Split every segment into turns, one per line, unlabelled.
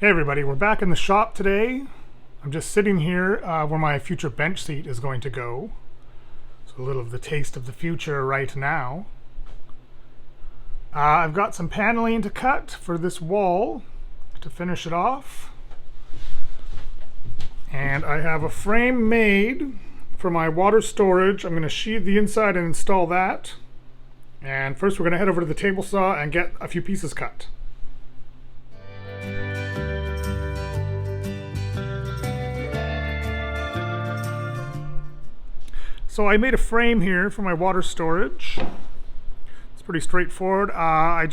Hey everybody, we're back in the shop today. I'm just sitting here where my future bench seat is going to go. So a little of the taste of the future right now. I've got some paneling to cut for this wall to finish it off. And I have a frame made for my water storage. I'm going to sheathe the inside and install that. And first we're going to head over to the table saw and get a few pieces cut. So I made a frame here for my water storage. It's pretty straightforward. I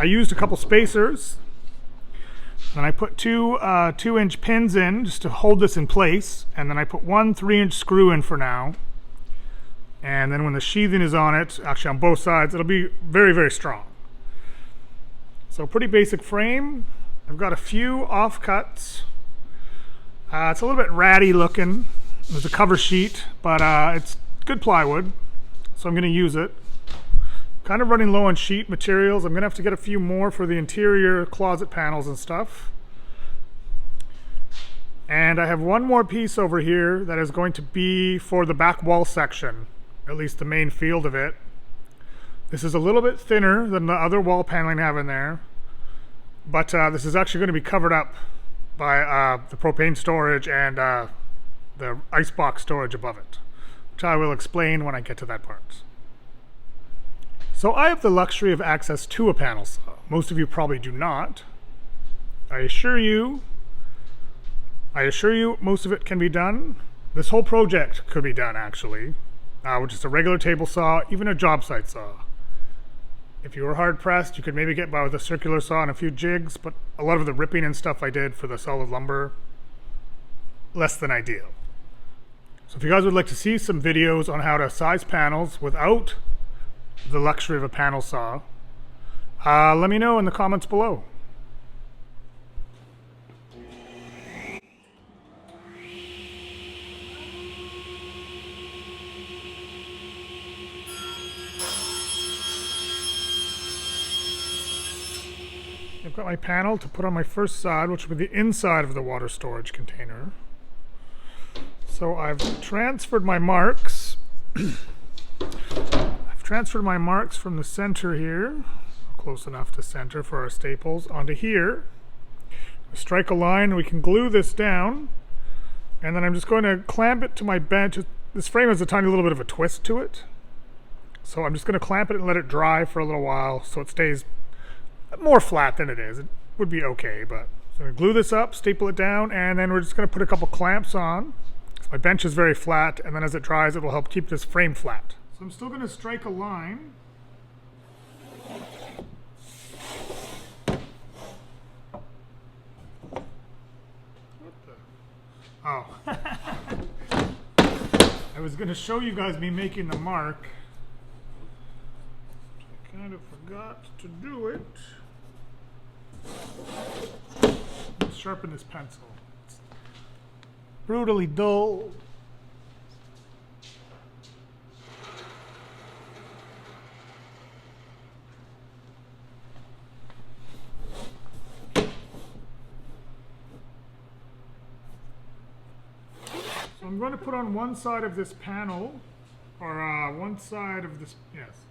used a couple spacers, and I put two 2-inch pins in just to hold this in place, and then I put one 3-inch screw in for now. And then when the sheathing is on it, actually on both sides, it'll be very, very strong. So pretty basic frame. I've got a few offcuts. It's a little bit ratty looking. There's a cover sheet, but it's good plywood, so I'm going to use it. Kind of running low on sheet materials. I'm going to have to get a few more for the interior closet panels and stuff. And I have one more piece over here that is going to be for the back wall section, at least the main field of it. This is a little bit thinner than the other wall paneling I have in there, but this is actually going to be covered up by the propane storage and the icebox storage above it, which I will explain when I get to that part. So I have the luxury of access to a panel saw. Most of you probably do not. I assure you most of it can be done. This whole project could be done actually, which is a regular table saw, even a job site saw. If you were hard pressed, you could maybe get by with a circular saw and a few jigs, but a lot of the ripping and stuff I did for the solid lumber, less than ideal. So if you guys would like to see some videos on how to size panels without the luxury of a panel saw, let me know in the comments below. I've got my panel to put on my first side, which will be the inside of the water storage container. So I've transferred my marks. I've transferred my marks from the center here, close enough to center for our staples, onto here. I strike a line and we can glue this down. And then I'm just going to clamp it to my bench. This frame has a tiny little bit of a twist to it. So I'm just going to clamp it and let it dry for a little while so it stays more flat than it is. It would be okay, but so I glue this up, staple it down, and then we're just going to put a couple clamps on. My bench is very flat, and then as it dries, it will help keep this frame flat. So I'm still going to strike a line. What the? Oh. I was going to show you guys me making the mark. I kind of forgot to do it. Let's sharpen this pencil. Brutally dull. So I'm going to put on one side of this panel, or one side of this, yes.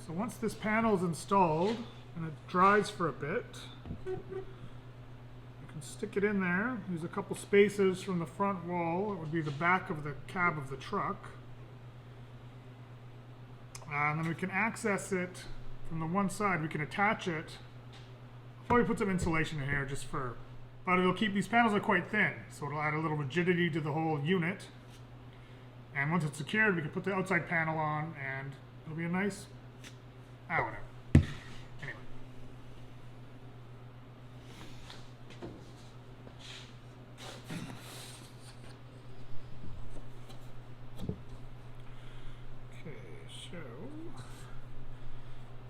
So once this panel is installed and it dries for a bit, stick it in there. Use a couple spaces from the front wall. It would be the back of the cab of the truck. And then we can access it from the one side. We can attach it. I'll probably put some insulation in here just for, but it'll keep, these panels are quite thin, so it'll add a little rigidity to the whole unit. And once it's secured, we can put the outside panel on and it'll be a nice, whatever.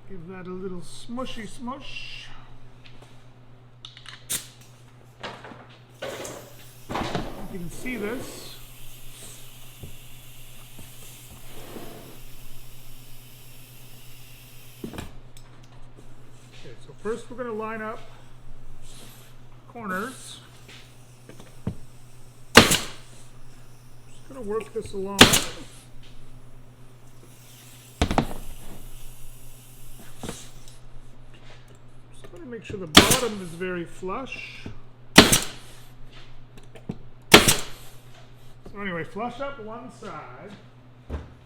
Give that a little smushy smush. You can see this. first we're going to line up corners. Just going to work this along. Just going to make sure the bottom is very flush. So anyway, flush up one side.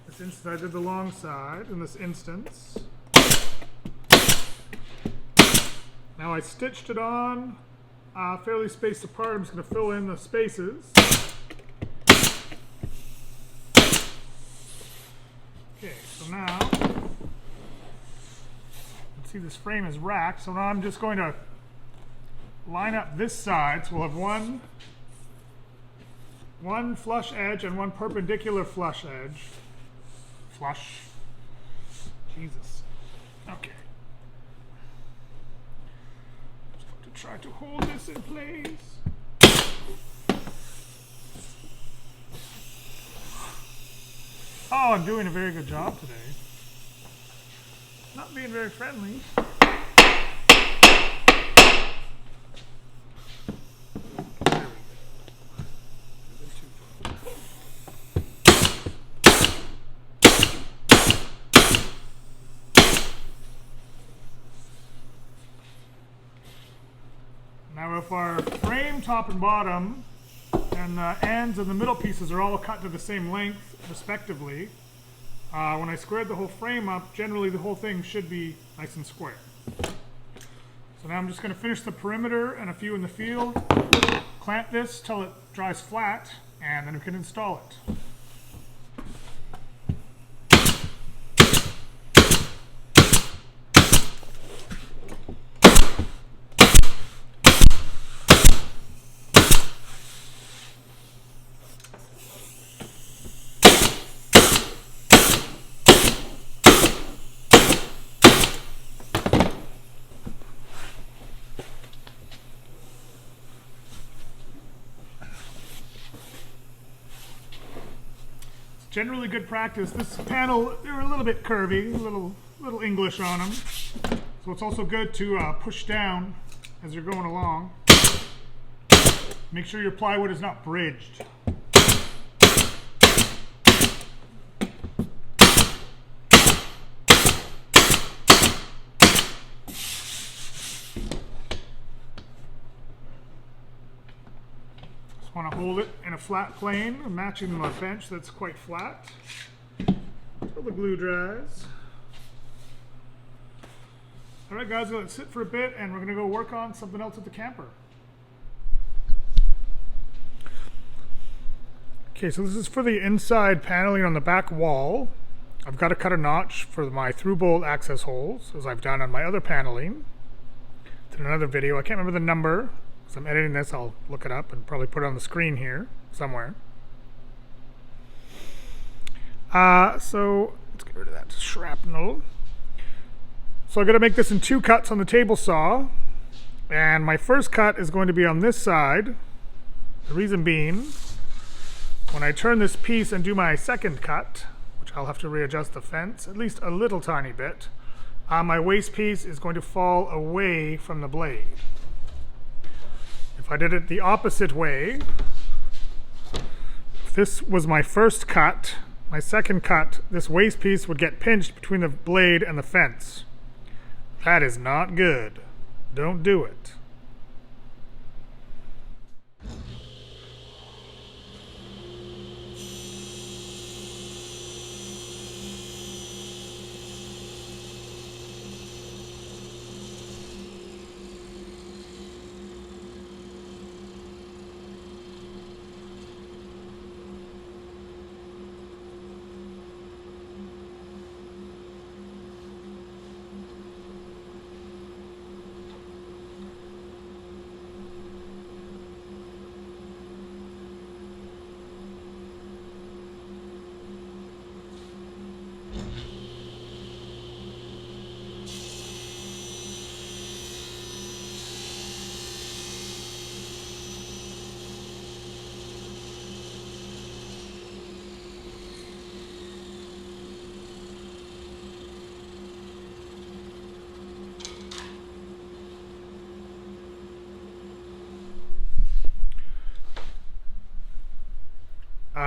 This instance I did the long side in this instance. Now I stitched it on fairly spaced apart. I'm just going to fill in the spaces. Okay, so now you can see this frame is racked. So now I'm just going to line up this side. So we'll have one flush edge and one perpendicular flush edge. Flush. Jesus. Okay. Try to hold this in place. Oh, I'm doing a very good job today. Not being very friendly. There we go. Now if our frame top and bottom and the ends and the middle pieces are all cut to the same length respectively, when I squared the whole frame up, generally the whole thing should be nice and square. So now I'm just going to finish the perimeter and a few in the field, clamp this till it dries flat, and then we can install it. Generally good practice. This panel, they're a little bit curvy, a little English on them. So it's also good to push down as you're going along. Make sure your plywood is not bridged. Want to hold it in a flat plane, matching my bench that's quite flat until the glue dries. Alright guys, let's sit for a bit and we're going to go work on something else at the camper. Okay, so this is for the inside paneling on the back wall. I've got to cut a notch for my through bolt access holes, as I've done on my other paneling. It's in another video. I can't remember the number. As I'm editing this, I'll look it up and probably put it on the screen here somewhere. So let's get rid of that shrapnel. So I'm going to make this in 2 cuts on the table saw. And my first cut is going to be on this side. The reason being, when I turn this piece and do my second cut, which I'll have to readjust the fence at least a little tiny bit, my waste piece is going to fall away from the blade. If I did it the opposite way, if this was my first cut, my second cut, this waste piece would get pinched between the blade and the fence. That is not good. Don't do it.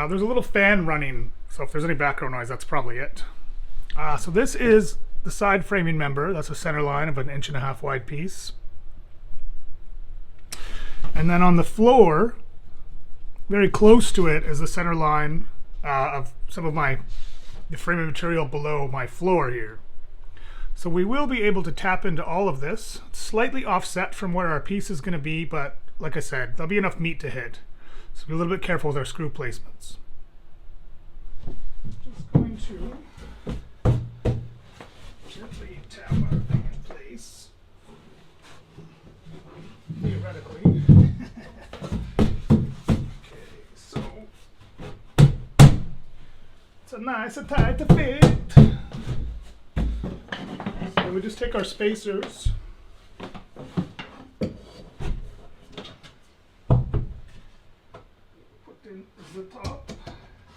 There's a little fan running, so if there's any background noise, that's probably it. So this is the side framing member. That's a center line of an 1.5 inch wide piece. And then on the floor, very close to it, is the center line of some of the framing material below my floor here. So we will be able to tap into all of this. It's slightly offset from where our piece is going to be, but like I said, there'll be enough meat to hit. So be a little bit careful with our screw placements. Just going to gently tap our thing in place. Theoretically. Okay, so it's a nice and tight to fit. So we just take our spacers. Put in the top.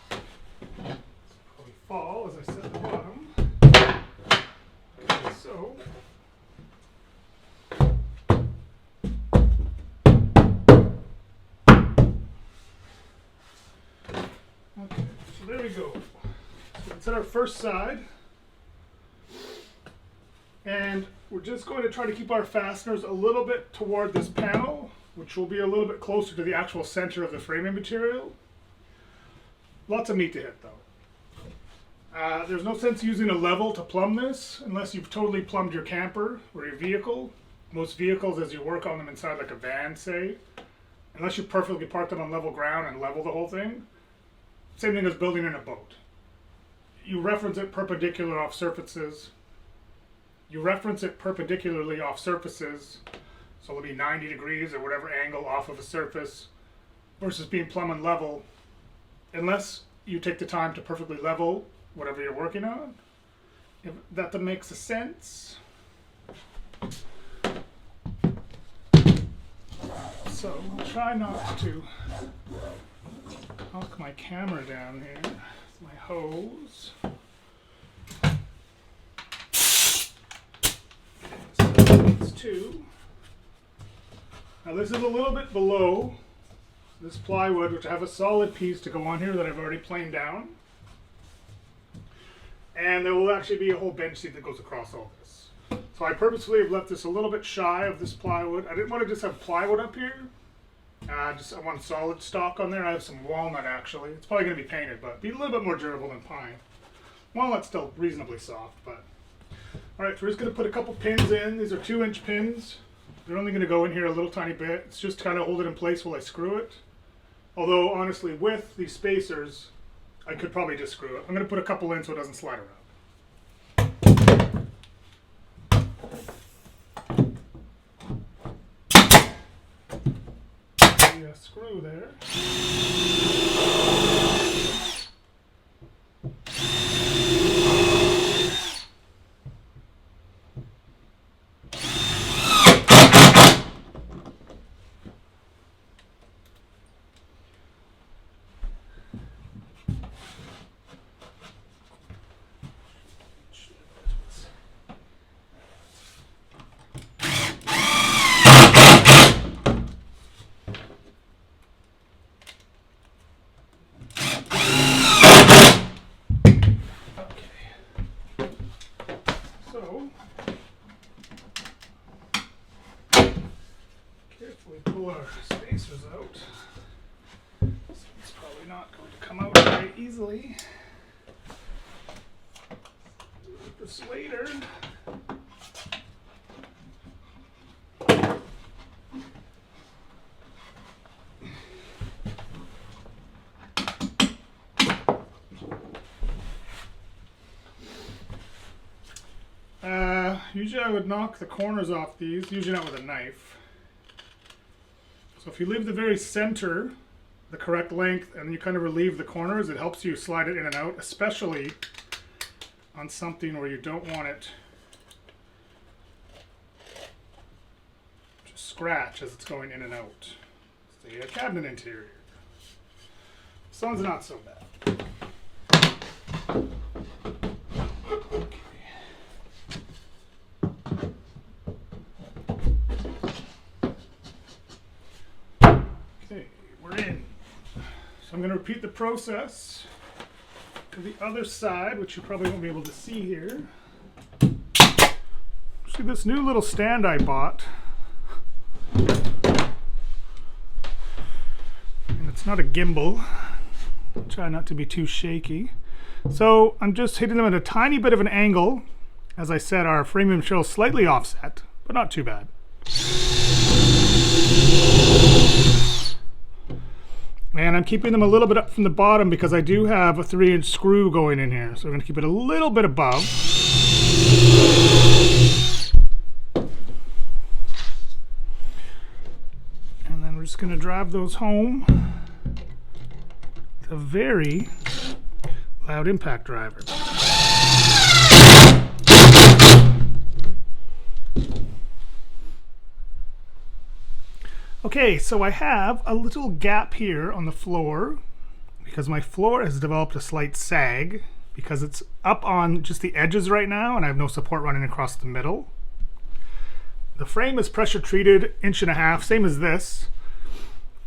Probably fall as I set the bottom. Okay, so okay, so there we go. So it's at our first side. And we're just going to try to keep our fasteners a little bit toward this panel, which will be a little bit closer to the actual center of the framing material. Lots of meat to hit though. There's no sense using a level to plumb this unless you've totally plumbed your camper or your vehicle. Most vehicles, as you work on them inside like a van, say, unless you perfectly park them on level ground and level the whole thing, same thing as building in a boat. You reference it perpendicular off surfaces. You reference it perpendicularly off surfaces, so it'll be 90 degrees or whatever angle off of a surface, versus being plumb and level, unless you take the time to perfectly level whatever you're working on. If that makes sense. So I'll try not to knock my camera down here with my hose. Two. Now this is a little bit below this plywood, which I have a solid piece to go on here that I've already planed down. And there will actually be a whole bench seat that goes across all this. So I purposefully have left this a little bit shy of this plywood. I didn't want to just have plywood up here. I want solid stock on there. I have some walnut actually. It's probably going to be painted, but be a little bit more durable than pine. Walnut's still reasonably soft, but alright, so we're just going to put a couple pins in. These are 2-inch pins. They're only going to go in here a little tiny bit. It's just to kind of hold it in place while I screw it. Although, honestly, with these spacers, I could probably just screw it. I'm going to put a couple in so it doesn't slide around. A screw there. Carefully pull our spacers out. So it's probably not going to come out very easily. Do this later. Usually I would knock the corners off these, usually not with a knife. So if you leave the very center the correct length and you kind of relieve the corners, it helps you slide it in and out, especially on something where you don't want it to scratch as it's going in and out. Say a cabinet interior. This one's not so bad. Okay, we're in. So I'm going to repeat the process to the other side, which you probably won't be able to see here. See this new little stand I bought. And it's not a gimbal. Try not to be too shaky. So I'm just hitting them at a tiny bit of an angle. As I said, our framing material is slightly offset, but not too bad. And I'm keeping them a little bit up from the bottom because I do have a 3-inch screw going in here. So I'm going to keep it a little bit above. And then we're just going to drive those home with a very loud impact driver. Okay, so I have a little gap here on the floor because my floor has developed a slight sag because it's up on just the edges right now and I have no support running across the middle. The frame is pressure treated 1.5 inches, same as this.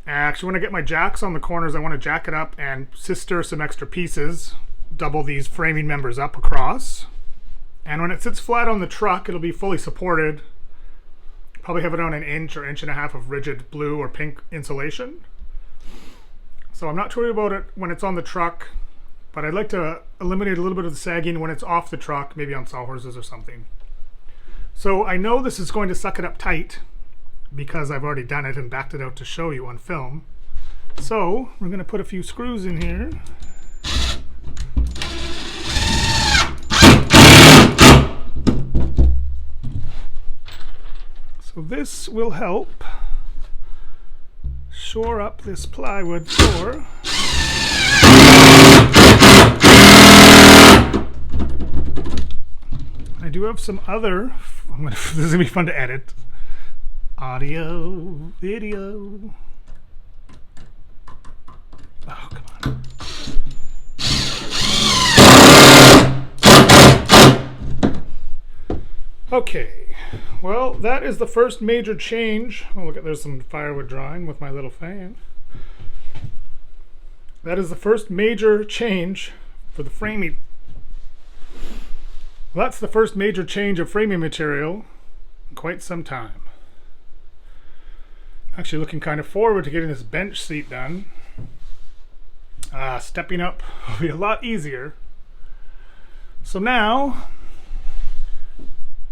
Actually, when I get my jacks on the corners, I want to jack it up and sister some extra pieces, double these framing members up across. And when it sits flat on the truck, it'll be fully supported. Probably have it on 1 inch or 1.5 inches of rigid blue or pink insulation. So I'm not worried about it when it's on the truck, but I'd like to eliminate a little bit of the sagging when it's off the truck, maybe on sawhorses or something. So I know this is going to suck it up tight because I've already done it and backed it out to show you on film. So we're going to put a few screws in here. So this will help shore up this plywood floor. I do have some other, this is going to be fun to edit, audio, video. Oh, come on. Okay, well, that is the first major change. Oh, look, there's some firewood drying with my little fan. That is the first major change for the framing. Well, that's the first major change of framing material in quite some time. Actually looking kind of forward to getting this bench seat done. Stepping up will be a lot easier. So now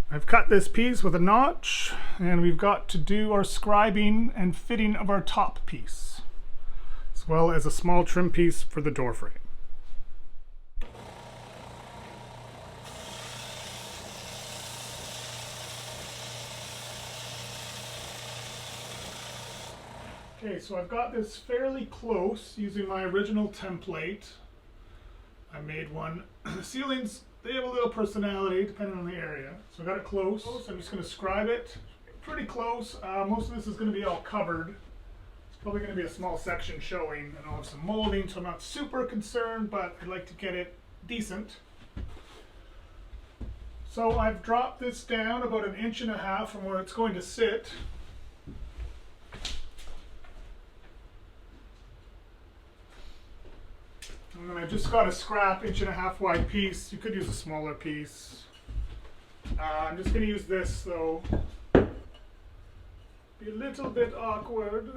I've cut this piece with a notch and we've got to do our scribing and fitting of our top piece, as well as a small trim piece for the door frame. Okay, so I've got this fairly close using my original template. I made one. The ceilings, they have a little personality depending on the area. So I got it close. I'm just going to scribe it pretty close. Most of this is going to be all covered. It's probably going to be a small section showing, and I'll have some molding, so I'm not super concerned, but I'd like to get it decent. So I've dropped this down about 1.5 inches from where it's going to sit. And then I've just got a scrap 1.5 inch wide piece. You could use a smaller piece. I'm just going to use this though. Be a little bit awkward.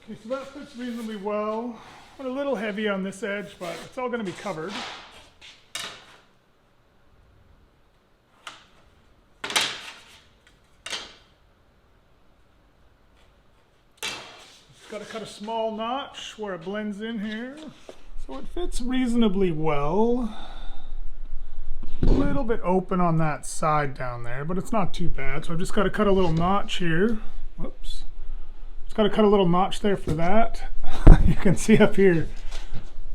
Okay, so that fits reasonably well. Went a little heavy on this edge, but it's all going to be covered. Just got to cut a small notch where it blends in here. So it fits reasonably well. A little bit open on that side down there, but it's not too bad. So I've just got to cut a little notch here. Whoops. Just got to cut a little notch there for that. You can see up here.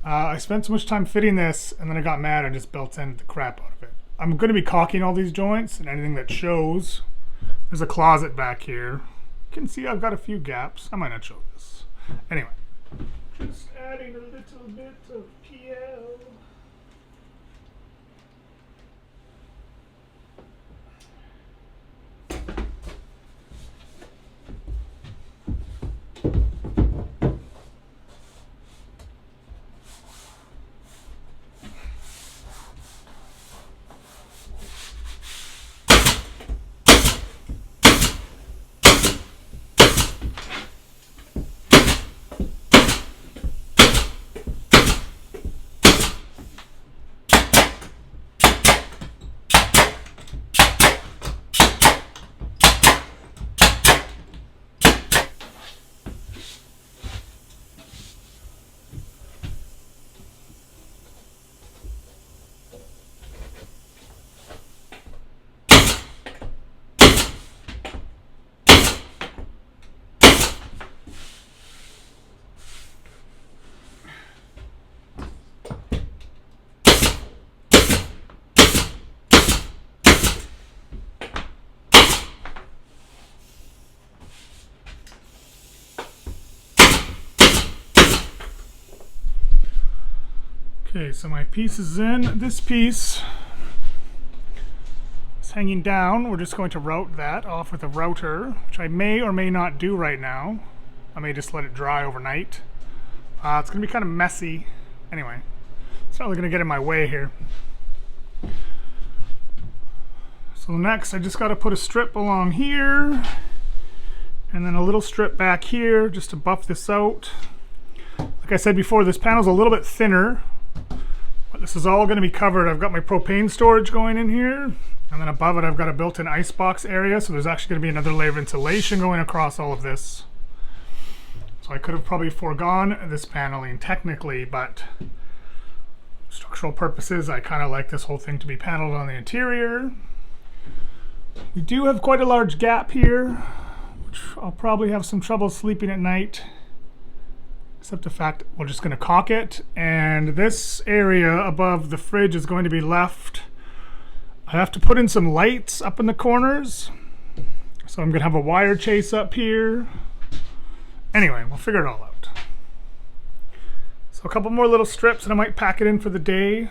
I spent so much time fitting this, and then I got mad and just built-ended the crap out of it. I'm going to be caulking all these joints, and anything that shows. There's a closet back here. You can see I've got a few gaps. I might not show this. Anyway, just adding a little bit of PL. Okay, so my piece is in. This piece is hanging down. We're just going to route that off with a router, which I may or may not do right now. I may just let it dry overnight. It's going to be kind of messy. Anyway, it's not really going to get in my way here. So next, I just got to put a strip along here, and then a little strip back here just to buff this out. Like I said before, this panel's a little bit thinner. But this is all going to be covered. I've got my propane storage going in here, and then above it I've got a built-in icebox area, so there's actually going to be another layer of insulation going across all of this. So I could have probably foregone this paneling technically, but structural purposes I kind of like this whole thing to be paneled on the interior. We do have quite a large gap here, which I'll probably have some trouble sleeping at night. Except the fact we're just going to caulk it, and this area above the fridge is going to be left. I have to put in some lights up in the corners, so I'm going to have a wire chase up here. Anyway, we'll figure it all out. So a couple more little strips and I might pack it in for the day.